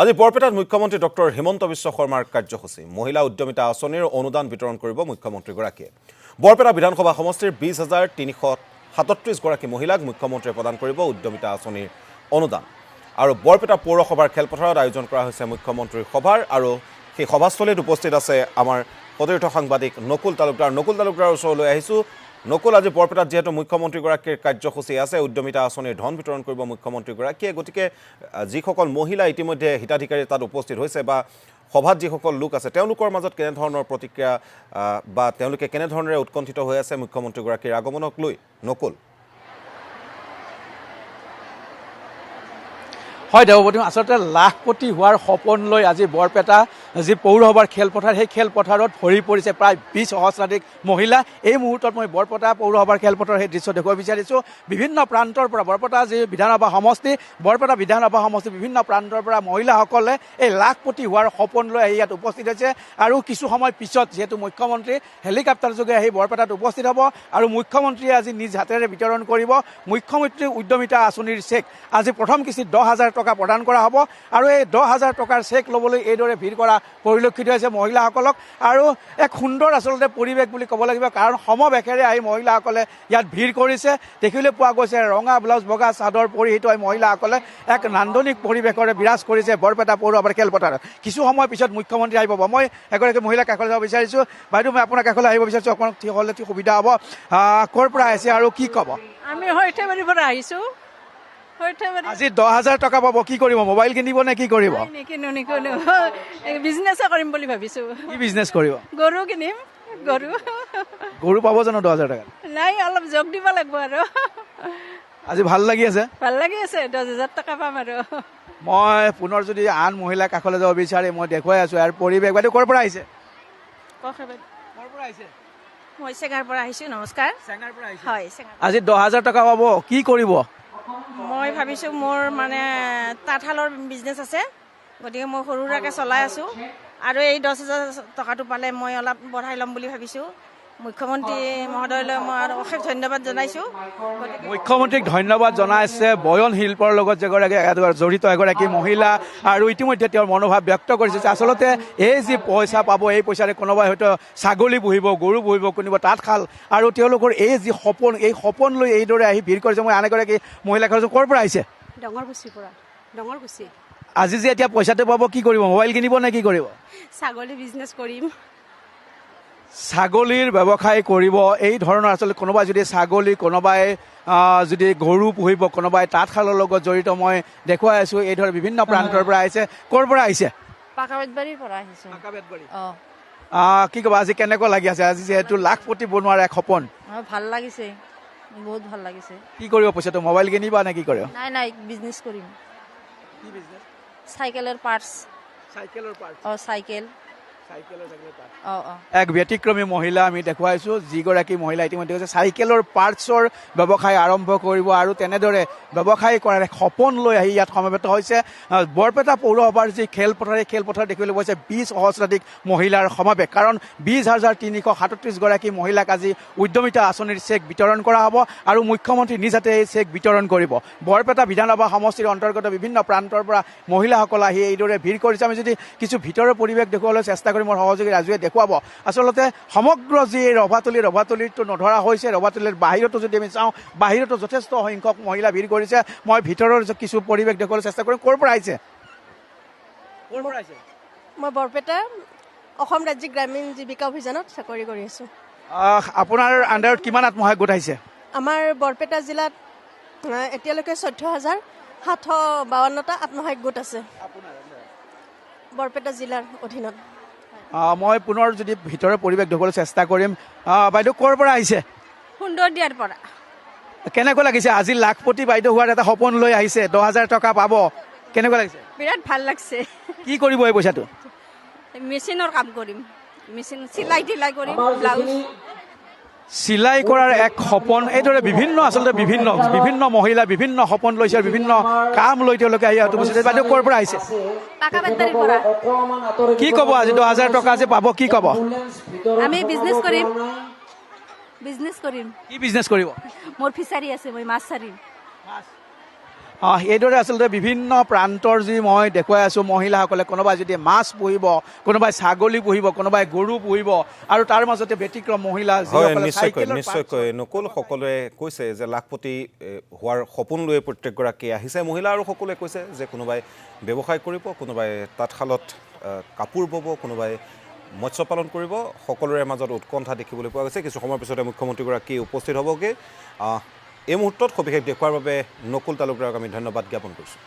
আজি বৰপেটাত মুখ্যমন্ত্ৰী ডক্টৰ হিমন্ত বিশ্ব শৰ্মাৰ কাৰ্যসূচী মহিলা উদ্যমিতা আঁচনিৰ অনুদান বিতৰণ কৰিব মুখ্যমন্ত্ৰীগৰাকীয়ে। বৰপেটা বিধানসভা সমষ্টিৰ 20,337 গৰাকী মহিলাক মুখ্যমন্ত্ৰীয়ে প্ৰদান কৰিব উদ্যমিতা আঁচনিৰ অনুদান। আৰু বৰপেটা পৌৰসভাৰ খেলপথাৰত আয়োজন কৰা হৈছে মুখ্যমন্ত্ৰীৰ সভাৰ আৰু সেই সভাস্থলীত উপস্থিত আছে আমাৰ প্ৰতিনিধি সাংবাদিক নকুল তালুকদাৰৰ ওচৰলৈ আহিছোঁ। নকুল, আজি বৰপেটাত যেহেতু মুখ্যমন্ত্ৰীগৰাকীৰ কাৰ্যসূচী আছে, উদ্যমিতা আঁচনিৰ ধন বিতৰণ কৰিব মুখ্যমন্ত্ৰীগৰাকীয়ে, গতিকে যিসকল মহিলা ইতিমধ্যে হিতাধিকাৰী তাত উপস্থিত হৈছে বা সভাত যিসকল লোক আছে তেওঁলোকৰ মাজত কেনেধৰণৰ প্ৰতিক্ৰিয়া বা তেওঁলোকে কেনেধৰণেৰে উৎকণ্ঠিত হৈ আছে মুখ্যমন্ত্ৰীগৰাকীৰ আগমনক লৈ? নকুল। হয় দেৱপ্ৰতিম, আচলতে লাখপতি হোৱাৰ সপোন লৈ আজি বৰপেটা যি পৌৰসভাৰ খেলপথাৰ, সেই খেলপথাৰত ভৰি পৰিছে প্ৰায় 20 সহস্ৰাধিক মহিলা। এই মুহূৰ্তত মই বৰপেটা পৌৰসভাৰ খেলপথাৰৰ সেই দৃশ্য দেখুৱাব বিচাৰিছোঁ। বিভিন্ন প্ৰান্তৰ পৰা বৰপেটা যি বিধানসভা সমষ্টি, বৰপেটা বিধানসভা সমষ্টি বিভিন্ন প্ৰান্তৰ পৰা মহিলাসকলে এই লাখপতি হোৱাৰ সপোন লৈ আহি ইয়াত উপস্থিত হৈছে। আৰু কিছু সময় পিছত যিহেতু মুখ্যমন্ত্ৰী হেলিকপ্টাৰ যোগে আহি বৰপেটাত উপস্থিত হ'ব আৰু মুখ্যমন্ত্ৰীয়ে আজি নিজ হাতেৰে বিতৰণ কৰিব মুখ্যমন্ত্ৰী উদ্যমিতা আঁচনিৰ চেক। আজি প্ৰথম কিস্তিত 10,000 টকা প্ৰদান কৰা হ'ব আৰু এই 10,000 টকাৰ চেক ল'বলৈ এইদৰে ভিৰ কৰা পৰিলক্ষিত হৈছে মহিলাসকলক। আৰু এক সুন্দৰ আচলতে পৰিৱেশ বুলি ক'ব লাগিব, কাৰণ সমবেশেৰে আহি মহিলাসকলে ইয়াত ভিৰ কৰিছে। দেখিবলৈ পোৱা গৈছে ৰঙা ব্লাউজ বগা চাদৰ পৰিহিত হৈ মহিলাসকলে এক নান্দনিক পৰিৱেশৰে বিৰাজ কৰিছে বৰপেটা পৌৰসভাৰ খেলপথাৰত। কিছু সময় পিছত মুখ্যমন্ত্ৰী আহিব। মই এগৰাকী মহিলাক কাষলৈ যাব বিচাৰিছোঁ। বাইদেউ, মই আপোনাৰ কাষলৈ আহিব বিচাৰিছোঁ, আপোনাক ঠিক হ'লে ঠিক সুবিধা হ'ব। ক'ৰ পৰা আহিছে আৰু কি ক'ব? আমি হৈঠেবাৰীৰ পৰা আহিছোঁ। আজি 10,000 টকা পাব, কি কৰিব? মোবাইল কিনিব নে কি কৰিব? নিকিনো বিজনেছে কৰিম বুলি ভাবিছোঁ। কি বিজনেছ কৰিব? গৰু কিনিম। গৰু পাব জানো 10,000 টকা? নাই, অলপ যোগ দিব লাগিব আৰু। আজি ভাল লাগি আছে? ভাল লাগি আছে, 10,000 টকা পাম আৰু। মই পুনৰ যদি আন মহিলাৰ কাষলৈ যাব বিচাৰি মই দেখুৱাই আছোঁ আৰু পৰিৱেশ। বাইদেউ, ক'ৰ পৰা আহিছে? ক'ৰ পৰা আহিছে? মই চেঙাৰ পৰা আহিছোঁ। নমস্কাৰ। চেঙাৰ পৰা আহিছে? হয়। আজি 10,000 টকা পাব, কি কৰিব? মই ভাবিছোঁ মোৰ মানে তাঁতশালৰ বিজনেছ আছে, গতিকে মই সৰু সুৰাকৈ চলাই আছোঁ আৰু এই 10,000 টকাটো পালে মই অলপ বঢ়াই ল'ম বুলি ভাবিছোঁ। মুখ্যমন্ত্ৰী মহোদয়লৈ মই আৰু অশেষ ধন্যবাদ জনাইছোঁ। মুখ্যমন্ত্ৰীক ধন্যবাদ জনাইছে বয়ন শিল্পৰ লগত জড়িত এগৰাকী মহিলা, আৰু ইতিমধ্যে তেওঁৰ মনোভাৱ ব্যক্ত কৰিছে যে আচলতে এই যি পইচা পাব, এই পইচাৰে কোনোবাই হয়তো ছাগলী পুহিব, গৰু পুহিব, কোনোবা তাঁতশাল, আৰু তেওঁলোকৰ এই যি সপোন, এই সপোন লৈ এইদৰে আহি ভিৰ কৰিছে। মই আন এগৰাকী মহিলাক কৈছোঁ, ক'ৰ পৰা আহিছে? ডাঙৰকুচিৰ পৰা। ডাঙৰকুচি। আজি যে এতিয়া পইচাটো পাব, কি কৰিব? মোবাইল কিনিব নে কি কৰিব? ছাগলী বিজনেছ কৰিম। ছাগলীৰ ব্যৱসায় কৰিব। এই ধৰণৰ আচলতে কোনোবাই যদি ছাগলী, কোনোবাই যদি গৰু পুহিব, কোনোবাই তাঁতশালৰ লগত জড়িত, মই দেখুৱাই আছোঁ। এই ধৰণে বিভিন্ন প্ৰান্তৰ পৰা আহিছে। ক'ৰ পৰা আহিছে? পাকাবেতবাৰীৰ পৰা আহিছোঁ। কি ক'ব, আজি কেনেকুৱা লাগি আছে? আজি যিহেতু লাখপতি বনোৱাৰ এক সপোন। ভাল লাগিছে, বহুত ভাল লাগিছে। কি কৰিব পইচাটো? মোবাইল কিনিবা নে কি কৰিব? নাই, বিজনেছ কৰিম। কি বিজনেছ? চাইকেলৰ পাৰ্টছ। চাইকেলৰ পাৰ্টছ। চাইকেল। এক ব্যতিক্ৰমী মহিলা আমি দেখুৱাইছোঁ, যিগৰাকী মহিলা ইতিমধ্যে কৈছে চাইকেলৰ পাৰ্টছৰ ব্যৱসায় আৰম্ভ কৰিব আৰু তেনেদৰে ব্যৱসায় কৰাৰ এক সপোন লৈ আহি ইয়াত সমবেত হৈছে। বৰপেটা পৌৰসভাৰ যি খেলপথাৰ, এই খেলপথাৰ দেখিবলৈ পোৱা হৈছে 20 সহস্ৰাধিক মহিলাৰ সমাৱেশ, কাৰণ 20,337 গৰাকী মহিলাক আজি উদ্যমিতা আঁচনিৰ চেক বিতৰণ কৰা হ'ব আৰু মুখ্যমন্ত্ৰী নিজ হাতে এই চেক বিতৰণ কৰিব। বৰপেটা বিধানসভা সমষ্টিৰ অন্তৰ্গত বিভিন্ন প্ৰান্তৰ পৰা মহিলাসকল আহি এইদৰে ভিৰ কৰিছে। আমি যদি কিছু ভিতৰৰ পৰিৱেশ দেখুৱাবলৈ চেষ্টা কৰি মোৰ সহযোগী ৰাজুৱে দেখুৱাব। আচলতে সমগ্ৰ যি ৰভাতলিটো নধৰা হৈছে। ৰভাতলিৰ বাহিৰতো যদি আমি চাওঁ, বাহিৰতো যথেষ্ট সংখ্যক মহিলা ভিৰ কৰিছে। মই ভিতৰৰ কিছু পৰিৱেশ দেখুৱাবলৈ চেষ্টা কৰিম। ক'ৰ পৰা আহিছে? মই বৰপেটা অসম ৰাজ্যিক গ্ৰামীণ জীৱিকা অভিযানত চাকৰি কৰি আছোঁ। আপোনাৰ আণ্ডাৰত কিমান আত্মসহায়ক গোট আহিছে? আমাৰ বৰপেটা জিলাত এতিয়ালৈকে 14,752টা আত্মসহায়ক গোট আছে বৰপেটা জিলাৰ অধীনত। মই পুনৰ যদি ভিতৰৰ পৰিৱেশ দেখুৱাবলৈ চেষ্টা কৰিম। বাইদেউ, ক'ৰ পৰা আহিছে? সুন্দৰদিয়াৰ পৰা। কেনেকুৱা লাগিছে? আজি লাখপতি বাইদেউ হোৱাৰ এটা সপোন লৈ আহিছে, 10,000 টকা পাব, কেনেকুৱা লাগিছে? বিৰাট ভাল লাগছে। কি কৰিব এই পইচাটো? মেচিনৰ কাম কৰিম, মেচিন চিলাই টিলাই কৰিম, ব্লাউজ চিলাই কৰাৰ এক সপোন। এইদৰে আচলতে বিভিন্ন মহিলা বিভিন্ন সপোন লৈছে, বিভিন্ন কাম লৈ তেওঁলোকে আহি উপস্থিত। বাইদেউ, ক'ৰ পৰা আহিছে? পাকাবেতবাৰীৰ পৰা। কি ক'ব? আজি 10,000 টকা যে পাব, কি ক'ব? আমি বিজনেছ কৰিম। কি বিজনেছ কৰিব? মোৰ মোৰ ফিচাৰী আছে, মই মাছ চাৰিম। এইদৰে আচলতে বিভিন্ন প্ৰান্তৰ যি মই দেখুৱাই আছোঁ মহিলাসকলে কোনোবাই যদি মাছ পুহিব, কোনোবাই ছাগলী পুহিব, কোনোবাই গৰু পুহিব আৰু তাৰ মাজতে ব্যতিক্ৰম মহিলা হয় নিশ্চয়কৈ নকুল সকলোৱে কৈছে যে লাখপতি হোৱাৰ সপোন লৈ প্ৰত্যেকগৰাকী আহিছে মহিলা আৰু সকলোৱে কৈছে যে কোনোবাই ব্যৱসায় কৰিব, কোনোবাই তাঁতশালত কাপোৰ বব, কোনোবাই মৎস্য পালন কৰিব। সকলোৰে মাজত উৎকণ্ঠা দেখিবলৈ পোৱা গৈছে। কিছু সময়ৰ পিছতে মুখ্যমন্ত্ৰীগৰাকী উপস্থিত হ'বগৈ। এই মুহূৰ্তত সবিশেষ দেখুওৱাৰ বাবে নকুল তালুকদাৰক আমি ধন্যবাদ জ্ঞাপন কৰিছোঁ।